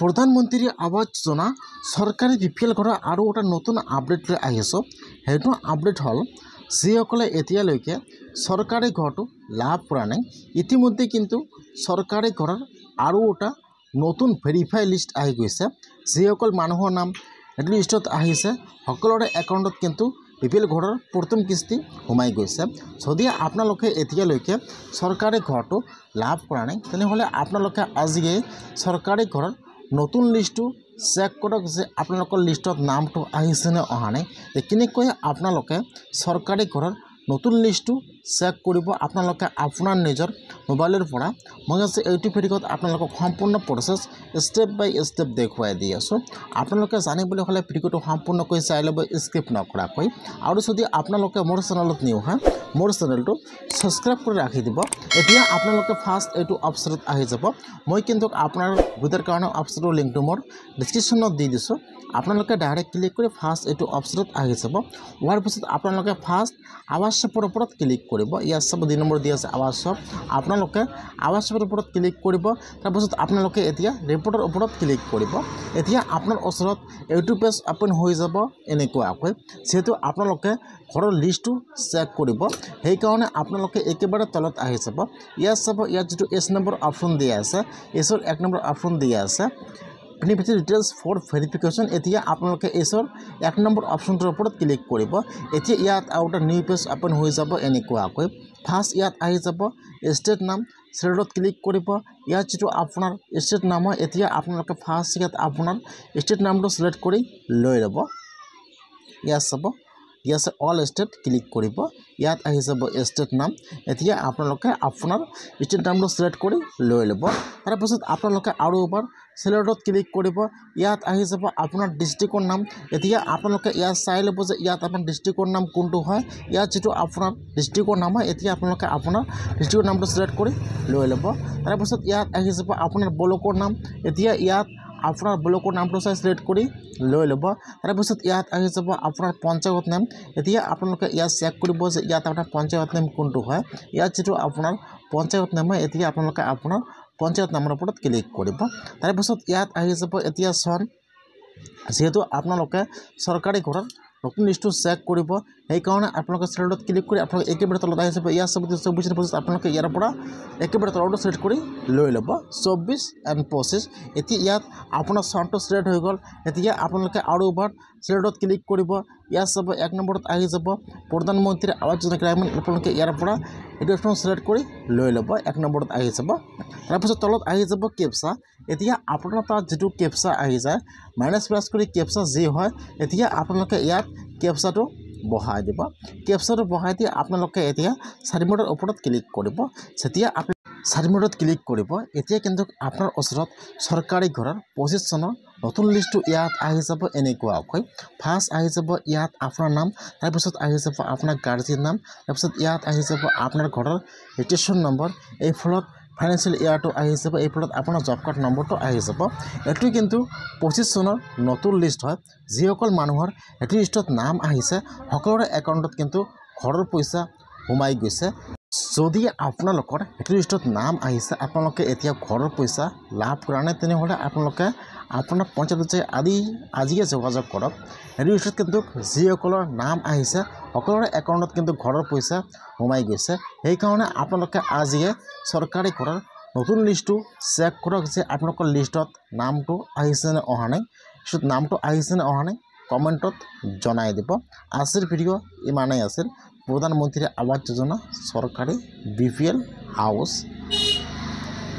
প্ৰধানমন্ত্ৰী আবাস যোজনা সৰকাৰি বিপিএল ঘৰৰ আৰু এটা নতুন আপডেট লৈ আহিছোঁ। সেইটো আপডেট হ'ল যিসকলে এতিয়ালৈকে চৰকাৰী ঘৰটো লাভ কৰা নাই, ইতিমধ্যে কিন্তু চৰকাৰী ঘৰৰ আৰু এটা নতুন ভেৰিফাই লিষ্ট আহি গৈছে। যিসকল মানুহৰ নাম এইটো লিষ্টত আহিছে সকলোৰে একাউণ্টত কিন্তু বিপিএল ঘৰৰ প্ৰথম কিস্তি সোমাই গৈছে। যদি আপোনালোকে এতিয়ালৈকে চৰকাৰী ঘৰটো লাভ কৰা নাই তেনেহ'লে আপোনালোকে আজিয়ে চৰকাৰী ঘৰৰ নতুন লিষ্টটো চেক কৰক যে আপোনালোকৰ লিষ্টত নামটো আহিছে নে অহা নাই। কেনেকৈ আপোনালোকে চৰকাৰী ঘৰৰ নতুন লিষ্টটো চেক কৰিব আপোনালোকে আপোনাৰ নিজৰ মোবাইলৰ পৰা। মই আজি এইটো ভিডিঅ'ত আপোনালোকক সম্পূৰ্ণ প্ৰচেছ ষ্টেপ বাই ষ্টেপ দেখুৱাই দি আছোঁ। আপোনালোকে জানিবলৈ হ'লে ভিডিঅ'টো সম্পূৰ্ণকৈ চাই ল'ব স্কিপ নকৰাকৈ। আৰু যদি আপোনালোকে মোৰ চেনেলত নিউ হয় মোৰ চেনেলটো ছাবস্ক্ৰাইব কৰি ৰাখি দিব। এতিয়া আপোনালোকে ফাৰ্ষ্ট এইটো অপশ্যনত আহি যাব। মই কিন্তু আপোনাৰ ভিডিঅ'ৰ কাৰণে অপশ্যনৰ লিংকটো মোৰ ডিছক্ৰিপশ্যনত দি দিছোঁ। আপোনালোকে ডাইৰেক্ট ক্লিক কৰি ফাৰ্ষ্ট এইটো অপশ্যনত আহি যাব। হোৱাৰ পিছত আপোনালোকে ফাৰ্ষ্ট আৱাসৰ ওপৰত ক্লিক কৰিব। ইয়াত চাব 2 নম্বৰ দি আছে আৱাসৰ। আপোনালোকে আৱাসৰ ওপৰত ক্লিক কৰিব। তাৰপিছত আপোনালোকে এতিয়া ৰিপৰ্টৰ ওপৰত ক্লিক কৰিব। এতিয়া আপোনাৰ ওচৰত এইটো পেজ ওপেন হৈ যাব এনেকুৱাকৈ। যিহেতু আপোনালোকে ঘৰৰ লিষ্টটো চেক কৰিব সেইকাৰণে আপোনালোকে একেবাৰে তলত আহি যাব। ইয়াত চাব ইয়াত যিটো এছ নম্বৰ অপশ্যন দিয়া আছে, এছৰ 1 নম্বৰ অপশ্যন দিয়া আছে বেনিফিচিয়াৰী ডিটেইলছ ফৰ ভেৰিফিকেশ্যন। এতিয়া আপোনালোকে এছৰ 1 নম্বৰ অপশ্যনটোৰ ওপৰত ক্লিক কৰিব। এতিয়া ইয়াত আৰু এটা নিউ পেজ ওপেন হৈ যাব এনেকুৱাকৈ। ফাৰ্ষ্ট ইয়াত আহি যাব ষ্টেট নাম, ষ্টেটত ক্লিক কৰিব। ইয়াত যিটো আপোনাৰ ষ্টেট নাম হয় এতিয়া আপোনালোকে ফাৰ্ষ্ট ইয়াত আপোনাৰ ষ্টেট নামটো ছিলেক্ট কৰি লৈ ল'ব। ইয়াত চাব ইয়াত আছে অল ষ্টেট, ক্লিক কৰিব। ইয়াত আহি যাব ষ্টেট নাম। এতিয়া আপোনালোকে আপোনাৰ ষ্টেট নামটো ছিলেক্ট কৰি লৈ ল'ব। তাৰপিছত আপোনালোকে আৰু এবাৰ ছিলেক্টত ক্লিক কৰিব। ইয়াত আহি যাব আপোনাৰ ডিষ্ট্ৰিক্টৰ নাম। এতিয়া আপোনালোকে ইয়াত চাই ল'ব যে ইয়াত আপোনাৰ ডিষ্ট্ৰিক্টৰ নাম কোনটো হয়। ইয়াত যিটো আপোনাৰ ডিষ্ট্ৰিক্টৰ নাম হয় এতিয়া আপোনালোকে আপোনাৰ ডিষ্ট্ৰিক্টৰ নামটো ছিলেক্ট কৰি লৈ ল'ব। তাৰপিছত ইয়াত আহি যাব আপোনাৰ ব্লকৰ নাম। এতিয়া ইয়াত আপোনাৰ ব্লকৰ নামটো চাই ছিলেক্ট কৰি লৈ ল'ব। তাৰপিছত ইয়াত আহি যাব আপোনাৰ পঞ্চায়ত নাম। এতিয়া আপোনালোকে ইয়াত চেক কৰিব যে ইয়াত আপোনাৰ পঞ্চায়ত নাম কোনটো হয়। ইয়াত যিটো আপোনাৰ পঞ্চায়ত নাম হয় এতিয়া আপোনালোকে আপোনাৰ পঞ্চায়ত নামৰ ওপৰত ক্লিক কৰিব। তাৰপিছত ইয়াত আহি যাব এতিয়া চন। যিহেতু আপোনালোকে চৰকাৰী ঘৰৰ নতুন লিষ্টটো চেক কৰিব সেইকাৰণে আপোনালোকে ছিলেক্টত ক্লিক কৰি আপোনালোকে একেবাৰে তলত আহি যাব। ইয়াত 24 আপোনালোকে ইয়াৰ পৰা একেবাৰে তলটো ছিলেক্ট কৰি লৈ ল'ব 24 and 25। এতিয়া ইয়াত আপোনাৰ চনটো ছিলেক্ট হৈ গ'ল। এতিয়া আপোনালোকে আৰু এবাৰ ছিলেক্টত ক্লিক কৰিব। ইয়াত চাব 1 নম্বৰত আহি যাব প্ৰধানমন্ত্ৰী আৱাস যোজনা গ্ৰামীণ। আপোনালোকে ইয়াৰ পৰা এইটো অপশ্যন ছিলেক্ট কৰি লৈ ল'ব। 1 নম্বৰত আহি যাব। তাৰপিছত তলত আহি যাব কেপচা। এতিয়া আপোনাৰ তাত যিটো কেপচা আহি যায় -+ কৰি কেপচা যি হয় এতিয়া আপোনালোকে ইয়াত কেপচাটো বহাই দিব। কেপচাটো বহাই দি আপোনালোকে এতিয়া সাবমিটৰ ওপৰত ক্লিক কৰিব। যেতিয়া আপুনি সাবমিটত ক্লিক কৰিব এতিয়া কিন্তু আপোনাৰ ওচৰত চৰকাৰী ঘৰৰ 25 চনৰ নতুন লিষ্টটো ইয়াত আহি যাব এনেকুৱাকৈ। ফাৰ্ষ্ট আহি যাব ইয়াত আপোনাৰ নাম, তাৰপিছত আহি যাব আপোনাৰ গাৰ্জেন নাম, তাৰপিছত ইয়াত আহি যাব আপোনাৰ ঘৰৰ ৰেজিষ্ট্ৰেশ্যন নম্বৰ, এই ফলত ফাইনেন্সিয়েল ইয়াৰটো আহি যাব, এই ফলত আপোনাৰ জব কাৰ্ড নম্বৰটো আহি যাব। এইটো কিন্তু 25 চনৰ নতুন লিষ্ট হয়। যিসকল মানুহৰ এইটো লিষ্টত নাম আহিছে সকলোৰে একাউণ্টত কিন্তু ঘৰৰ পইচা সোমাই গৈছে। যদি আপোনালোকৰ এইটো লিষ্টত নাম আহিছে আপোনালোকে এতিয়া ঘৰৰ পইচা লাভ কৰা নাই তেনেহ'লে আপোনালোকে আপোনাৰ পঞ্চায়তত আজিয়ে যোগাযোগ কৰক। এইটো লিষ্টত কিন্তু যিসকলৰ নাম আহিছে সকলোৰে একাউণ্টত কিন্তু ঘৰৰ পইচা সোমাই গৈছে। সেইকাৰণে আপোনালোকে আজিয়ে চৰকাৰী ঘৰৰ নতুন লিষ্টটো চেক কৰক যে আপোনালোকৰ লিষ্টত নামটো আহিছে নে অহা নাই। নামটো আহিছে নে অহা নাই কমেণ্টত জনাই দিব। আজিৰ ভিডিঅ' ইমানেই আছিল। প্ৰধানমন্ত্ৰী আৱাস যোজনা চৰকাৰী বিপিএল হাউচ